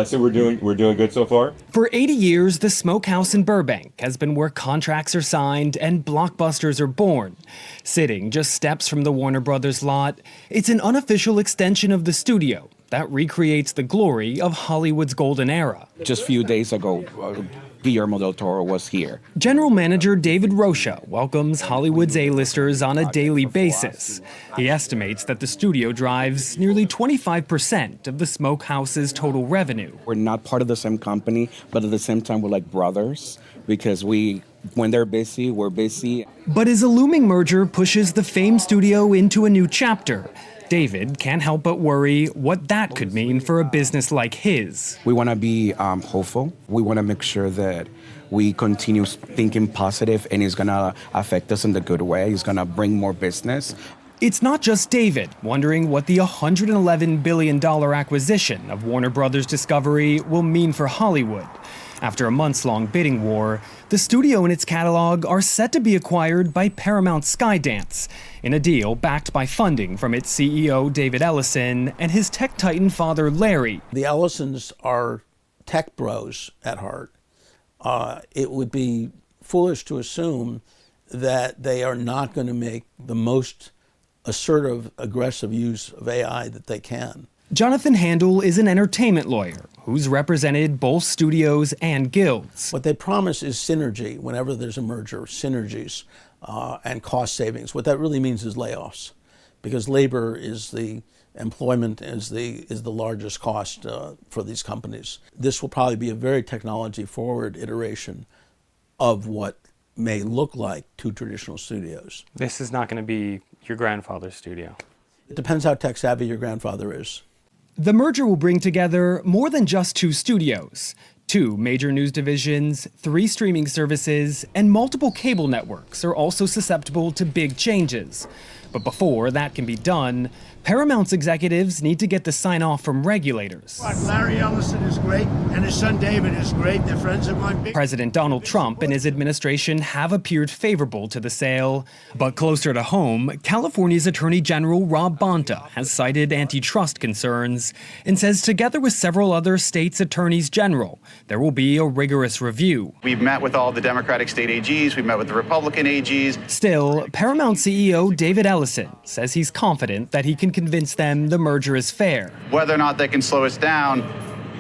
So we're doing good so far? For 80 years, the Smokehouse in Burbank has been where contracts are signed and blockbusters are born. Sitting just steps from the Warner Brothers lot, it's an unofficial extension of the studio that recreates the glory of Hollywood's golden era. Just a few days ago, Guillermo del Toro was here. General Manager David Rocha welcomes Hollywood's A-listers on a daily basis. He estimates that the studio drives nearly 25% of the Smokehouse's total revenue. We're not part of the same company, but at the same time, we're like brothers because when they're busy, we're busy. But as a looming merger pushes the famed studio into a new chapter, David can't help but worry what that could mean for a business like his. We want to be hopeful. We want to make sure that we continue thinking positive, and it's going to affect us in the good way. It's going to bring more business. It's not just David wondering what the $111 billion acquisition of Warner Brothers Discovery will mean for Hollywood. After a months-long bidding war, the studio and its catalog are set to be acquired by Paramount Skydance in a deal backed by funding from its CEO, David Ellison, and his tech titan father, Larry. The Ellisons are tech bros at heart. It would be foolish to assume that they are not going to make the most assertive, aggressive use of AI that they can. Jonathan Handel is an entertainment lawyer who's represented both studios and guilds. What they promise is synergy whenever there's a merger, synergies and cost savings. What that really means is layoffs, because labor is employment is the largest cost for these companies. This will probably be a very technology-forward iteration of what may look like two traditional studios. This is not going to be your grandfather's studio. It depends how tech-savvy your grandfather is. The merger will bring together more than just two studios, two major news divisions, 3 streaming services, and multiple cable networks are also susceptible to big changes. But before that can be done, Paramount's executives need to get the sign-off from regulators. Larry Ellison is great, and his son David is great. They're friends of mine. President Donald Trump and his administration have appeared favorable to the sale. But closer to home, California's Attorney General Rob Bonta has cited antitrust concerns and says together with several other states' attorneys general, there will be a rigorous review. We've met with all the Democratic state AGs. We've met with the Republican AGs. Still, Paramount CEO David Ellison says he's confident that he can convince them the merger is fair. Whether or not they can slow us down,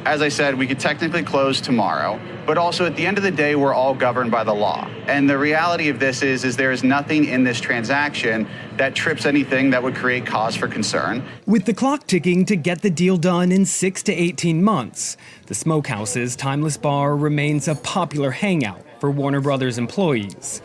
as I said, we could technically close tomorrow, but also at the end of the day, we're all governed by the law. And the reality of this is there is nothing in this transaction that trips anything that would create cause for concern. With the clock ticking to get the deal done in 6 to 18 months, the Smokehouse's Timeless Bar remains a popular hangout for Warner Brothers employees.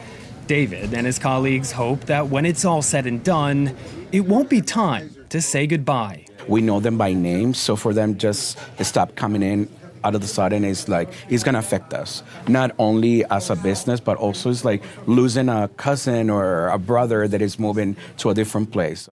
David and his colleagues hope that when it's all said and done, it won't be time to say goodbye. We know them by name, so for them just to stop coming in out of the sudden is like, it's gonna affect us. Not only as a business, but also it's like losing a cousin or a brother that is moving to a different place.